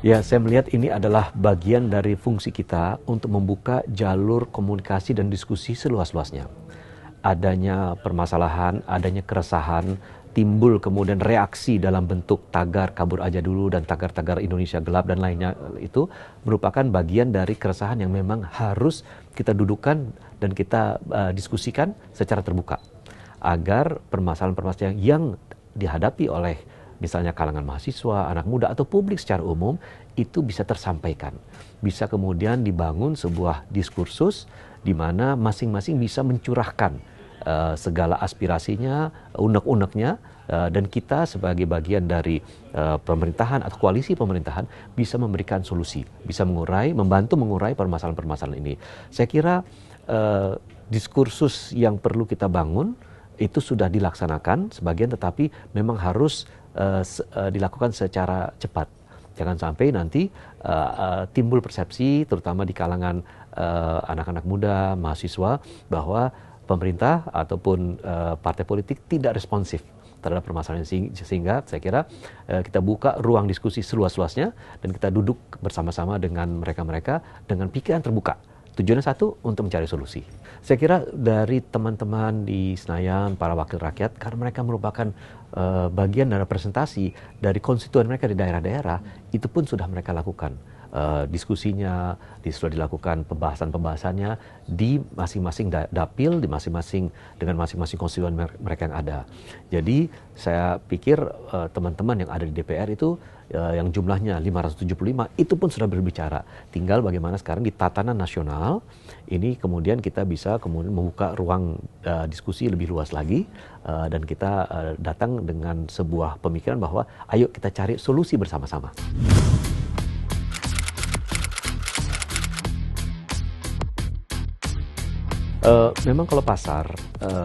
Ya, saya melihat ini adalah bagian dari fungsi kita untuk membuka jalur komunikasi dan diskusi seluas-luasnya. Adanya permasalahan, adanya keresahan, timbul kemudian reaksi dalam bentuk tagar kabur aja dulu dan tagar-tagar Indonesia gelap dan lainnya, itu merupakan bagian dari keresahan yang memang harus kita dudukan dan kita diskusikan secara terbuka. Agar permasalahan-permasalahan yang dihadapi oleh misalnya kalangan mahasiswa, anak muda, atau publik secara umum, itu bisa tersampaikan. Bisa kemudian dibangun sebuah diskursus di mana masing-masing bisa mencurahkan segala aspirasinya, unek-uneknya, dan kita sebagai bagian dari pemerintahan atau koalisi pemerintahan bisa memberikan solusi, bisa membantu mengurai permasalahan-permasalahan ini. Saya kira diskursus yang perlu kita bangun itu sudah dilaksanakan sebagian, tetapi memang harus dilakukan secara cepat. Jangan sampai nanti timbul persepsi, terutama di kalangan anak-anak muda, mahasiswa, bahwa pemerintah ataupun partai politik tidak responsif terhadap permasalahan ini, sehingga saya kira kita buka ruang diskusi seluas-luasnya dan kita duduk bersama-sama dengan mereka-mereka dengan pikiran terbuka. Tujuannya satu, untuk mencari solusi. Saya kira dari teman-teman di Senayan, para wakil rakyat, karena mereka merupakan bagian dari representasi dari konstituen mereka di daerah-daerah, itu pun sudah mereka lakukan. Diskusinya, sudah dilakukan pembahasan-pembahasannya di masing-masing dapil, di dengan masing-masing konstituen mereka yang ada. Jadi saya pikir teman-teman yang ada di DPR itu yang jumlahnya 575 itu pun sudah berbicara. Tinggal bagaimana sekarang di tatanan nasional ini kemudian kita bisa kemudian membuka ruang diskusi lebih luas lagi dan kita datang dengan sebuah pemikiran bahwa ayo kita cari solusi bersama-sama. Memang kalau pasar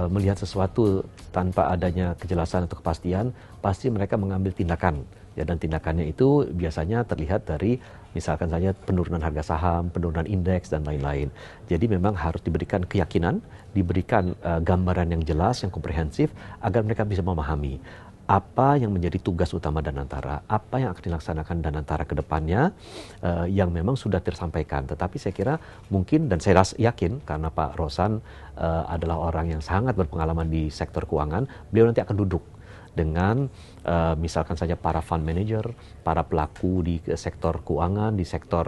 melihat sesuatu tanpa adanya kejelasan atau kepastian, pasti mereka mengambil tindakan. Ya, dan tindakannya itu biasanya terlihat dari misalkan saja penurunan harga saham, penurunan indeks, dan lain-lain. Jadi memang harus diberikan keyakinan, diberikan gambaran yang jelas, yang komprehensif, agar mereka bisa memahami apa yang menjadi tugas utama Danantara, apa yang akan dilaksanakan Danantara ke depannya, yang memang sudah tersampaikan. Tetapi saya kira mungkin, dan saya yakin karena Pak Rosan adalah orang yang sangat berpengalaman di sektor keuangan, beliau nanti akan duduk dengan misalkan saja para fund manager, para pelaku di sektor keuangan, di sektor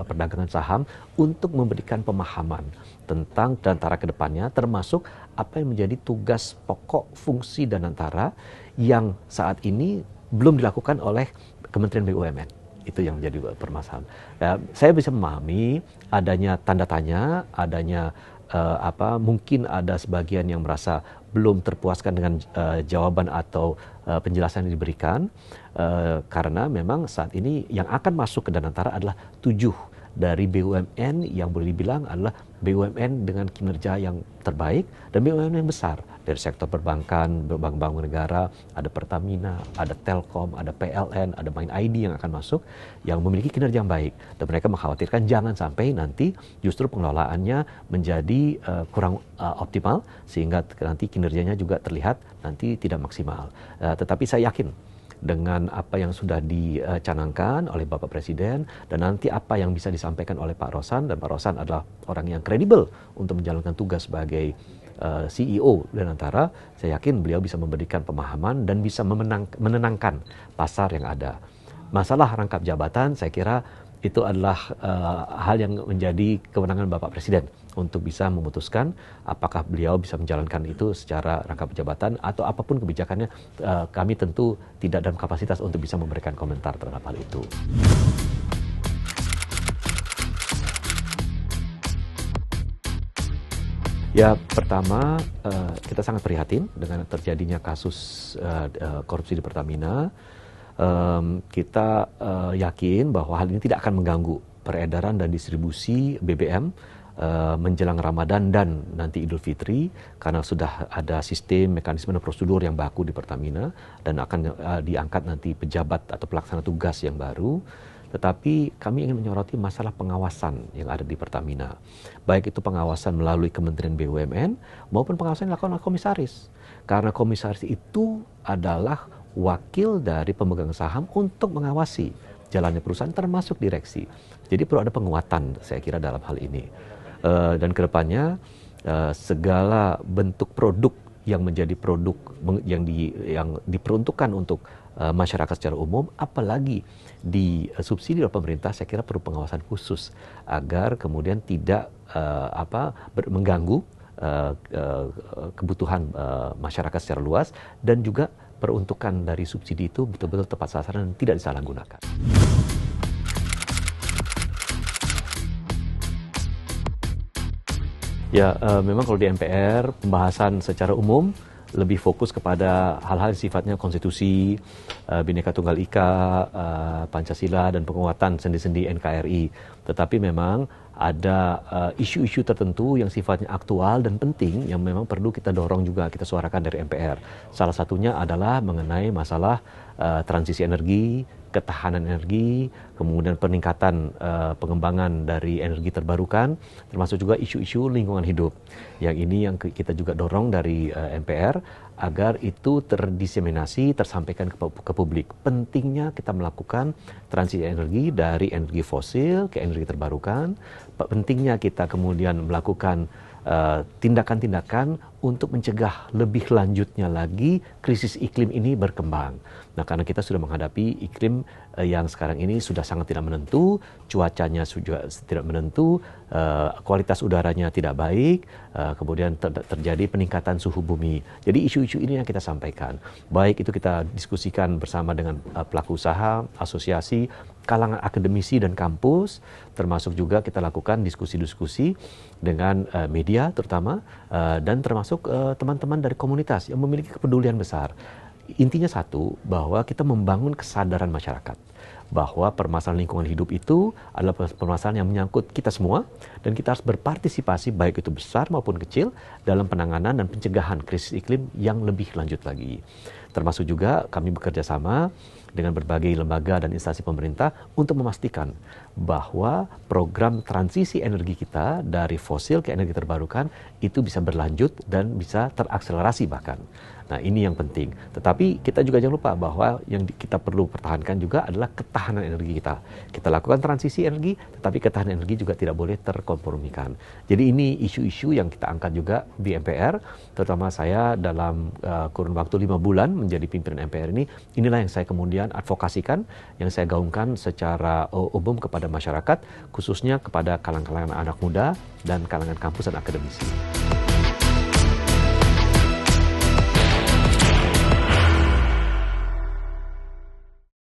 perdagangan saham, untuk memberikan pemahaman tentang Danantara ke depannya, termasuk apa yang menjadi tugas pokok fungsi Danantara yang saat ini belum dilakukan oleh Kementerian BUMN. Itu yang menjadi permasalahan. Ya, saya bisa memahami adanya tanda tanya, adanya mungkin ada sebagian yang merasa belum terpuaskan dengan jawaban atau penjelasan yang diberikan, karena memang saat ini yang akan masuk ke Danantara adalah 7 dari BUMN yang boleh dibilang adalah BUMN dengan kinerja yang terbaik dan BUMN yang besar dari sektor perbankan, bank-bank negara, ada Pertamina, ada Telkom, ada PLN, ada Mind ID yang akan masuk yang memiliki kinerja yang baik, dan mereka mengkhawatirkan jangan sampai nanti justru pengelolaannya menjadi kurang optimal sehingga nanti kinerjanya juga terlihat nanti tidak maksimal. Tetapi saya yakin dengan apa yang sudah dicanangkan oleh Bapak Presiden dan nanti apa yang bisa disampaikan oleh Pak Rosan, dan Pak Rosan adalah orang yang kredibel untuk menjalankan tugas sebagai CEO Danantara, saya yakin beliau bisa memberikan pemahaman dan bisa menenangkan pasar yang ada. Masalah rangkap jabatan, saya kira itu adalah hal yang menjadi kewenangan Bapak Presiden untuk bisa memutuskan apakah beliau bisa menjalankan itu secara rangkap jabatan atau apapun kebijakannya. Kami tentu tidak dalam kapasitas untuk bisa memberikan komentar terhadap hal itu. Ya, pertama kita sangat prihatin dengan terjadinya kasus korupsi di Pertamina. Kita yakin bahwa hal ini tidak akan mengganggu peredaran dan distribusi BBM menjelang Ramadan dan nanti Idul Fitri, karena sudah ada sistem, mekanisme dan prosedur yang baku di Pertamina dan akan diangkat nanti pejabat atau pelaksana tugas yang baru. Tetapi kami ingin menyoroti masalah pengawasan yang ada di Pertamina. Baik itu pengawasan melalui Kementerian BUMN maupun pengawasan yang dilakukan oleh komisaris. Karena komisaris itu adalah wakil dari pemegang saham untuk mengawasi jalannya perusahaan termasuk direksi. Jadi perlu ada penguatan saya kira dalam hal ini. Dan kedepannya segala bentuk produk yang menjadi produk yang diperuntukkan untuk masyarakat secara umum, apalagi disubsidi oleh pemerintah, saya kira perlu pengawasan khusus agar kemudian tidak mengganggu kebutuhan masyarakat secara luas, dan juga peruntukan dari subsidi itu betul-betul tepat sasaran dan tidak disalahgunakan. Ya, memang kalau di MPR pembahasan secara umum lebih fokus kepada hal-hal yang sifatnya konstitusi, Bhinneka Tunggal Ika, Pancasila, dan penguatan sendi-sendi NKRI. Tetapi memang ada isu-isu tertentu yang sifatnya aktual dan penting yang memang perlu kita dorong juga, kita suarakan dari MPR. Salah satunya adalah mengenai masalah transisi energi, ketahanan energi, kemudian peningkatan pengembangan dari energi terbarukan, termasuk juga isu-isu lingkungan hidup. Yang ini yang kita juga dorong dari MPR agar itu terdiseminasi, tersampaikan ke publik. Pentingnya kita melakukan transisi energi dari energi fosil ke energi terbarukan. Pentingnya kita kemudian melakukan tindakan-tindakan untuk mencegah lebih lanjutnya lagi krisis iklim ini berkembang. Nah, karena kita sudah menghadapi iklim yang sekarang ini sudah sangat tidak menentu, cuacanya juga tidak menentu, kualitas udaranya tidak baik, kemudian terjadi peningkatan suhu bumi. Jadi isu-isu ini yang kita sampaikan. Baik itu kita diskusikan bersama dengan pelaku usaha, asosiasi, kalangan akademisi dan kampus, termasuk juga kita lakukan diskusi-diskusi dengan media terutama, dan termasuk teman-teman dari komunitas yang memiliki kepedulian besar. Intinya satu, bahwa kita membangun kesadaran masyarakat bahwa permasalahan lingkungan hidup itu adalah permasalahan yang menyangkut kita semua, dan kita harus berpartisipasi baik itu besar maupun kecil dalam penanganan dan pencegahan krisis iklim yang lebih lanjut lagi. Termasuk juga kami bekerja sama dengan berbagai lembaga dan instansi pemerintah untuk memastikan bahwa program transisi energi kita dari fosil ke energi terbarukan itu bisa berlanjut dan bisa terakselerasi bahkan. Nah, ini yang penting. Tetapi kita juga jangan lupa bahwa yang kita perlu pertahankan juga adalah ketahanan energi kita. Kita lakukan transisi energi, tetapi ketahanan energi juga tidak boleh terkompromikan. Jadi ini isu-isu yang kita angkat juga di MPR, terutama saya dalam kurun waktu 5 bulan menjadi pimpinan MPR ini. Inilah yang saya kemudian advokasikan, yang saya gaungkan secara umum kepada masyarakat, khususnya kepada kalangan anak muda dan kalangan kampus dan akademisi.